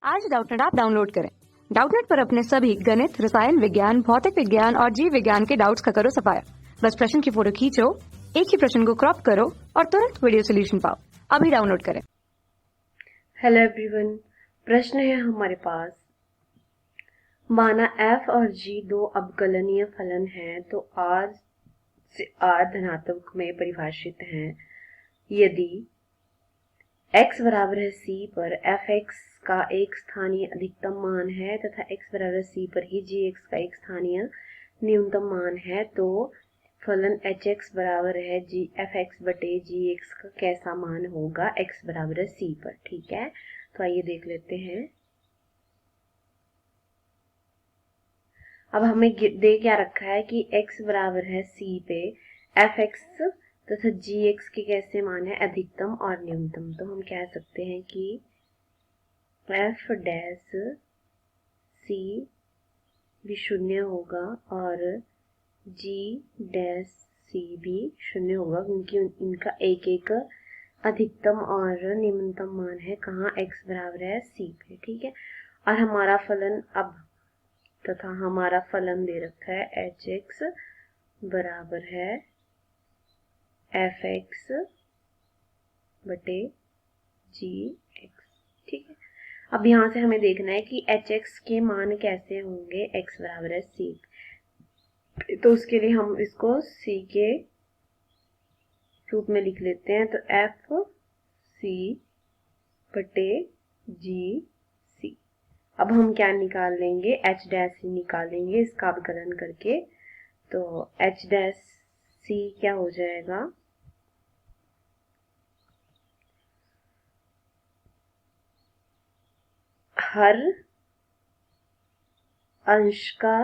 आज Doubtnut app download करें। Doubtnut पर अपने सभी गणित, रसायन विज्ञान, भौतिक विज्ञान और जीव विज्ञान के डाउट्स का करो सफाया। बस प्रश्न की फोटो खींचो, एक ही प्रश्न को क्रॉप करो और तुरंत वीडियो सोल्यूशन पाओ। अभी डाउनलोड करें। हेलो एवरीवन, प्रश्न है हमारे पास। माना f और g दो अवकलनीय फलन हैं तो r से r धनात्मक में परिभाषित हैं। यदि x बराबर है c पर f(x) का एक स्थानीय अधिकतम मान है तथा x बराबर c पर ही g(x) का एक स्थानीय न्यूनतम मान है तो फलन h(x) बराबर है f(x) बटे g(x) का कैसा मान होगा x बराबर है c पर। ठीक है, तो आइए देख लेते हैं। अब हमें दे क्या रखा है कि x बराबर है c पे f(x) तथा g(x) के कैसे मान है अधिकतम और न्यूनतम। तो हम कह सकते हैं कि f डैश c भी शून्य होगा और g डैश c भी शून्य होगा, क्योंकि इनका एक एक अधिकतम और न्यूनतम मान है कहाँ x बराबर है c पे। ठीक है, और हमारा फलन तथा हमारा फलन दे रखा है h(x) बराबर है f(x) बटे g(x). ठीक है, अब यहाँ से हमें देखना है कि h(x) के मान कैसे होंगे x बराबर है c। तो उसके लिए हम इसको c के रूप में लिख लेते हैं। तो f c बटे g c। अब हम क्या निकाल लेंगे, h डैश c निकाल लेंगे इसका अवकलन करके। तो h डैश c क्या हो जाएगा, हर अंश का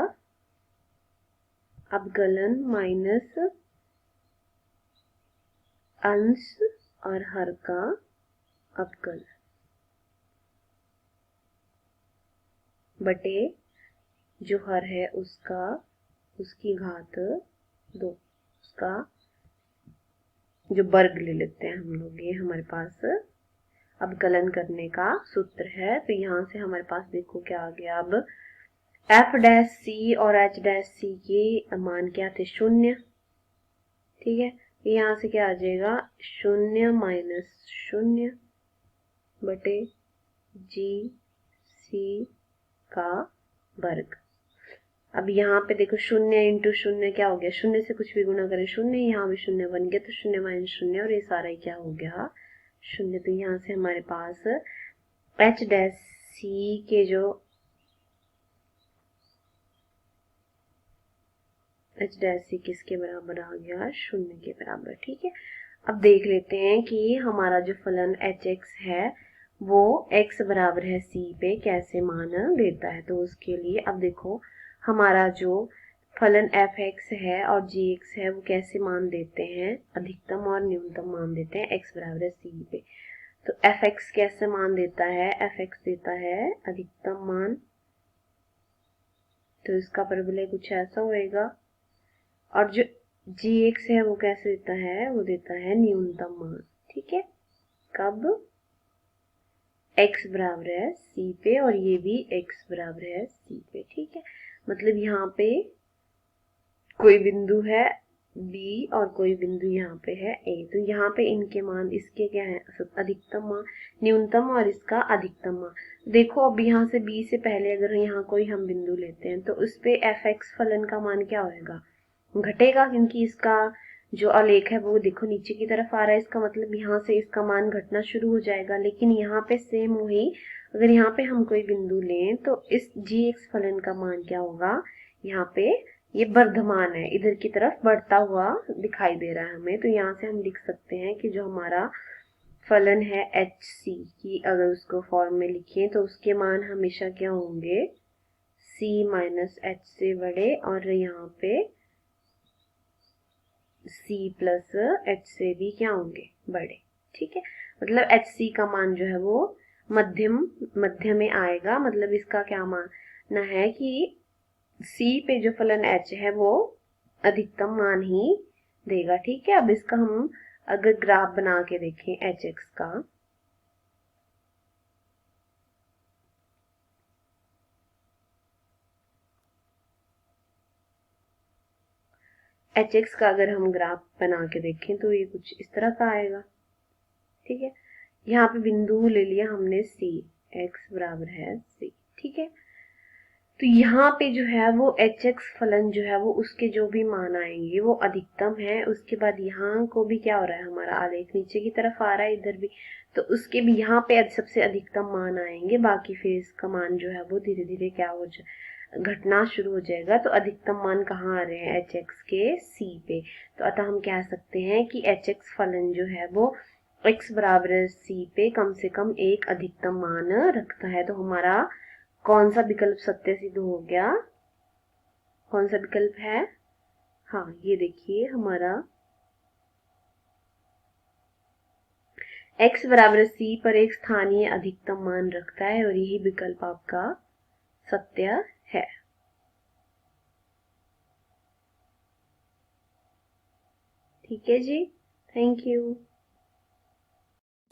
अवकलन माइनस अंश और हर का अवकलन बटे जो हर है उसकी घात 2, उसका जो वर्ग ले लेते हैं हम लोग। ये हमारे पास अवकलन करने का सूत्र है। तो यहाँ से हमारे पास देखो क्या आ गया। अब f डैश c और h डैश c के मान क्या थे, 0। ठीक है, यहाँ से क्या आ जाएगा, 0 माइनस 0 बटे जी सी का वर्ग। अब यहाँ पे देखो 0 इंटू 0 क्या हो गया, 0 से कुछ भी गुणा करें 0, यहाँ भी 0 बन गया तो 0 माइनस 0 और ये सारा ही क्या हो गया 0। तो यहाँ से हमारे पास h डैश c के जो h डैश c किसके बराबर आ गया, 0 के बराबर। ठीक है, अब देख लेते हैं कि हमारा जो फलन h(x) है वो x बराबर है c पे कैसे मान देता है। तो उसके लिए अब देखो हमारा जो फलन f(x) है और g(x) है वो कैसे मान देते हैं, अधिकतम और न्यूनतम मान देते हैं x बराबर है c पे। तो f(x) कैसे मान देता है, f(x) देता है अधिकतम मान, तो इसका परिबल कुछ ऐसा होएगा। और जो g(x) है वो कैसे देता है, वो देता है न्यूनतम मान। ठीक है, कब, x बराबर है c पे और ये भी x बराबर है c पे। ठीक है, मतलब यहाँ पे कोई बिंदु है b और कोई बिंदु यहाँ पे है a। तो यहाँ पे इनके मान, इसके क्या है अधिकतम मान, न्यूनतम और इसका अधिकतम मान। देखो अब यहाँ से b से पहले अगर यहाँ कोई हम बिंदु लेते हैं तो उस पे f(x) फलन का मान क्या होएगा, घटेगा, क्योंकि इसका जो आलेख है वो देखो नीचे की तरफ आ रहा है। इसका मतलब यहाँ से इसका मान घटना शुरू हो जाएगा। लेकिन यहाँ पे सेम वही, अगर यहाँ पे हम कोई बिंदु लें तो इस g(x) फलन का मान क्या होगा, यहाँ पे ये वर्धमान है, इधर की तरफ बढ़ता हुआ दिखाई दे रहा है हमें। तो यहाँ से हम लिख सकते हैं कि जो हमारा फलन है hc की, अगर उसको फॉर्म में लिखें तो उसके मान हमेशा क्या होंगे, c माइनस h से बड़े और यहाँ पे c प्लस h से भी क्या होंगे, बड़े। ठीक है, मतलब hc का मान जो है वो मध्य में आएगा। मतलब इसका क्या मानना है कि c पे जो फलन h है वो अधिकतम मान ही देगा। ठीक है, अब इसका हम अगर ग्राफ बना के देखें h(x) का, HX का अगर हम ग्राफ बना के देखें तो ये कुछ इस तरह का आएगा, ठीक है। यहाँ पे बिंदु ले लिया हमने C, x बराबर है C, ठीक है। तो यहाँ पे जो है वो HX फलन जो है वो उसके जो भी मान आएंगे वो अधिकतम है। उसके बाद यहाँ को भी क्या हो रहा है, हमारा आलेख नीचे की तरफ आ रहा है, इधर भी, तो उसके भी यहाँ पे सबसे अधिकतम मान आएंगे। बाकी फिर इसका मान जो है वो धीरे धीरे क्या हो जाए, घटना शुरू हो जाएगा। तो अधिकतम मान कहाँ आ रहे हैं, HX के C पे। तो अतः हम कह सकते हैं कि HX फलन जो है वो x बराबर C पे कम से कम एक अधिकतम मान रखता है। तो हमारा कौन सा विकल्प सत्य सिद्ध हो गया, कौन सा विकल्प है, हाँ ये देखिए हमारा x बराबर C पर एक स्थानीय अधिकतम मान रखता है और यही विकल्प आपका सत्य है। ठीक है जी, थैंक यू।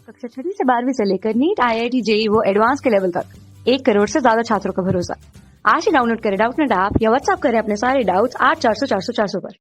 कक्षा 6 से 12वीं से लेकर नीट, IIT, JEE वो एडवांस के लेवल तक 1 करोड़ से ज्यादा छात्रों का भरोसा। आज ही डाउनलोड करें डाउटनेट ऐप या व्हाट्सएप करें अपने सारे डाउट्स 8400 400 400 पर।